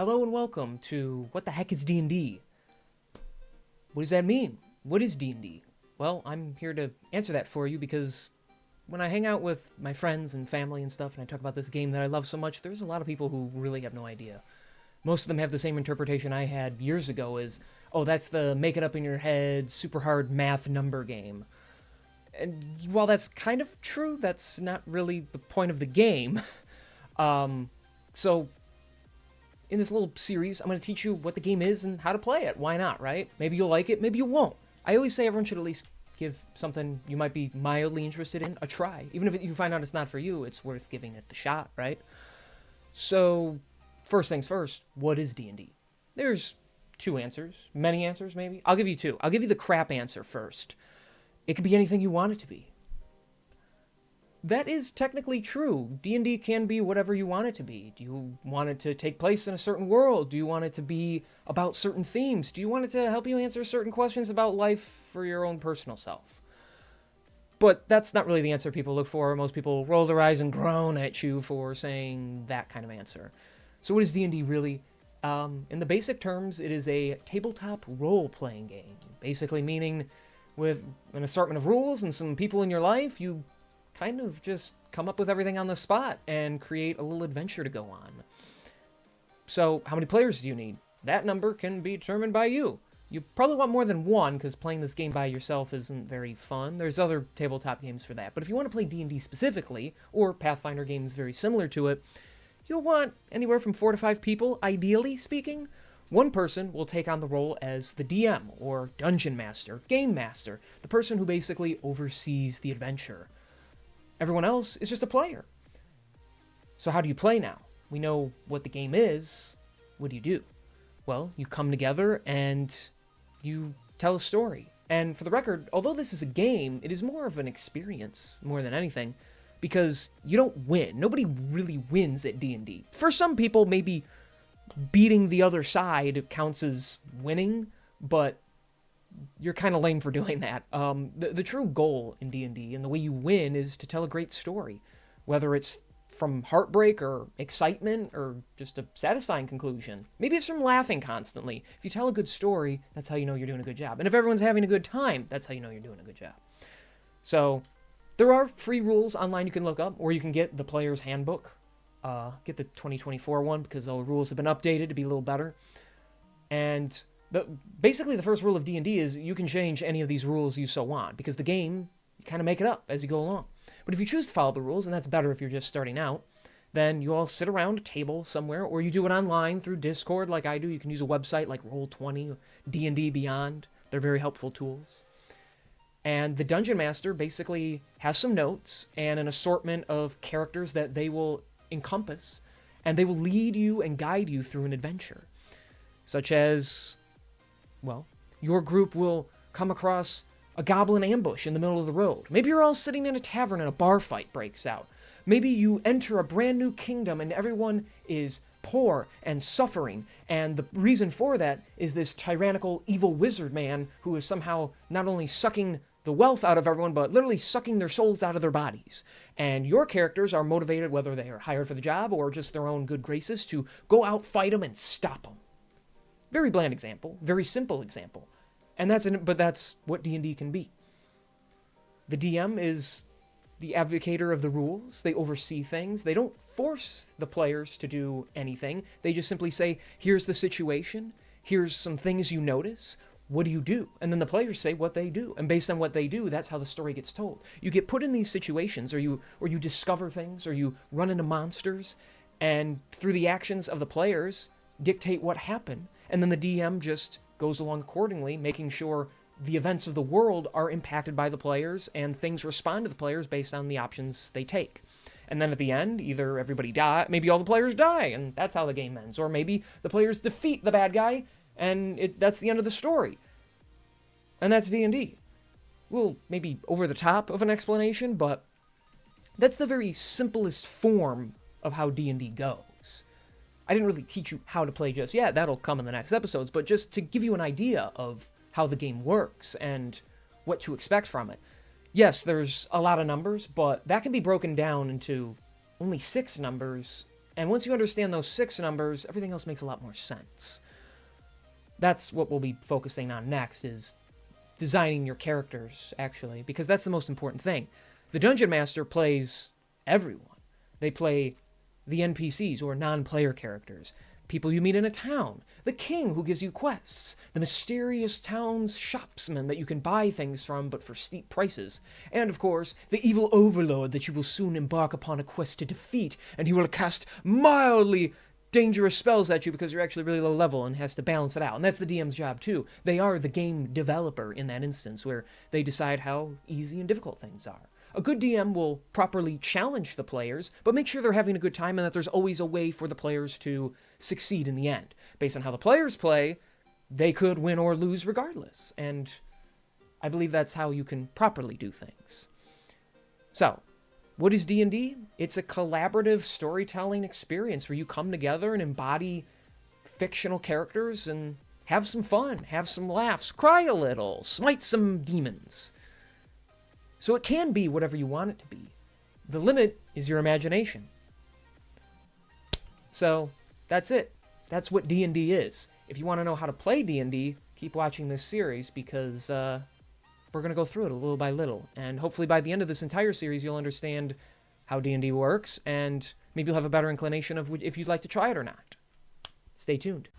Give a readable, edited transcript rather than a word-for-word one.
Hello and welcome to What the Heck is D&D? What does that mean? What is D&D? Well, I'm here to answer that for you because when I hang out with my friends and family and stuff and I talk about this game that I love so much, there's a lot of people who really have no idea. Most of them have the same interpretation I had years ago as, oh, that's the make it up in your head, super hard math number game. And while that's kind of true, that's not really the point of the game. So in this little series, I'm going to teach you what the game is and how to play it. Why not, right? Maybe you'll like it, maybe you won't. I always say everyone should at least give something you might be mildly interested in a try. Even if you find out it's not for you, it's worth giving it the shot, right? So, first things first, what is D&D? There's two answers, many answers maybe. I'll give you two. I'll give you the crap answer first. It could be anything you want it to be. That is technically true. D&D can be whatever you want it to be. Do you want it to take place in a certain world? Do you want it to be about certain themes? Do you want it to help you answer certain questions about life for your own personal self? But that's not really the answer people look for. Most people roll their eyes and groan at you for saying that kind of answer. So what is D&D really? In the basic terms, it is a tabletop role-playing game. Basically meaning with an assortment of rules and some people in your life, you kind of just come up with everything on the spot and create a little adventure to go on. So, how many players do you need? That number can be determined by you. You probably want more than one, because playing this game by yourself isn't very fun. There's other tabletop games for that. But if you want to play D&D specifically, or Pathfinder games very similar to it, you'll want anywhere from 4 to 5 people, ideally speaking. One person will take on the role as the DM, or Dungeon Master, Game Master, the person who basically oversees the adventure. Everyone else is just a player. So how do you play now? We know what the game is. What do you do? Well, you come together and you tell a story. And for the record, although this is a game, it is more of an experience more than anything, because you don't win. Nobody really wins at D&D. For some people, maybe beating the other side counts as winning, but you're kind of lame for doing that. The true goal in D&D and the way you win is to tell a great story, whether it's from heartbreak or excitement or just a satisfying conclusion. Maybe it's from laughing constantly. If you tell a good story, that's how you know you're doing a good job. And if everyone's having a good time, that's how you know you're doing a good job. So there are free rules online you can look up, or you can get the player's handbook. Get the 2024 one because all the rules have been updated to be a little better. And basically the first rule of D&D is you can change any of these rules you so want, because the game, you kind of make it up as you go along. But if you choose to follow the rules, and that's better if you're just starting out, then you all sit around a table somewhere, or you do it online through Discord like I do. You can use a website like Roll20, D&D Beyond. They're very helpful tools. And the Dungeon Master basically has some notes and an assortment of characters that they will encompass, and they will lead you and guide you through an adventure. Such as, well, your group will come across a goblin ambush in the middle of the road. Maybe you're all sitting in a tavern and a bar fight breaks out. Maybe you enter a brand new kingdom and everyone is poor and suffering, and the reason for that is this tyrannical evil wizard man who is somehow not only sucking the wealth out of everyone, but literally sucking their souls out of their bodies. And your characters are motivated, whether they are hired for the job or just their own good graces, to go out, fight them, and stop them. Very bland example, very simple example. And that's what D&D can be. The DM is the advocator of the rules. They oversee things. They don't force the players to do anything. They just simply say, here's the situation. Here's some things you notice. What do you do? And then the players say what they do. And based on what they do, that's how the story gets told. You get put in these situations, or you discover things, or you run into monsters, and through the actions of the players, dictate what happened. And then the DM just goes along accordingly, making sure the events of the world are impacted by the players, and things respond to the players based on the options they take. And then at the end, either everybody die, maybe all the players die, and that's how the game ends. Or maybe the players defeat the bad guy, and that's the end of the story. And that's D&D. Well, maybe over the top of an explanation, but that's the very simplest form of how D&D goes. I didn't really teach you how to play just yet. That'll come in the next episodes, but just to give you an idea of how the game works and what to expect from it. Yes, there's a lot of numbers, but that can be broken down into only 6 numbers And once you understand those 6 numbers, everything else makes a lot more sense. That's what we'll be focusing on next, is designing your characters, actually, because that's the most important thing. The Dungeon Master plays everyone. They play the NPCs, or non-player characters, people you meet in a town, the king who gives you quests, the mysterious town's shopsman that you can buy things from but for steep prices, and of course, the evil overlord that you will soon embark upon a quest to defeat, and he will cast mildly dangerous spells at you because you're actually really low level and has to balance it out. And that's the DM's job too. They are the game developer in that instance, where they decide how easy and difficult things are. A good DM will properly challenge the players, but make sure they're having a good time and that there's always a way for the players to succeed in the end. Based on how the players play, they could win or lose regardless. And I believe that's how you can properly do things. So, what is D&D? It's a collaborative storytelling experience where you come together and embody fictional characters and have some fun, have some laughs, cry a little, smite some demons. So it can be whatever you want it to be. The limit is your imagination. So that's it. That's what D&D is. If you want to know how to play D&D, keep watching this series, because we're going to go through it little by little. And hopefully by the end of this entire series, you'll understand how D&D works, and maybe you'll have a better inclination of if you'd like to try it or not. Stay tuned.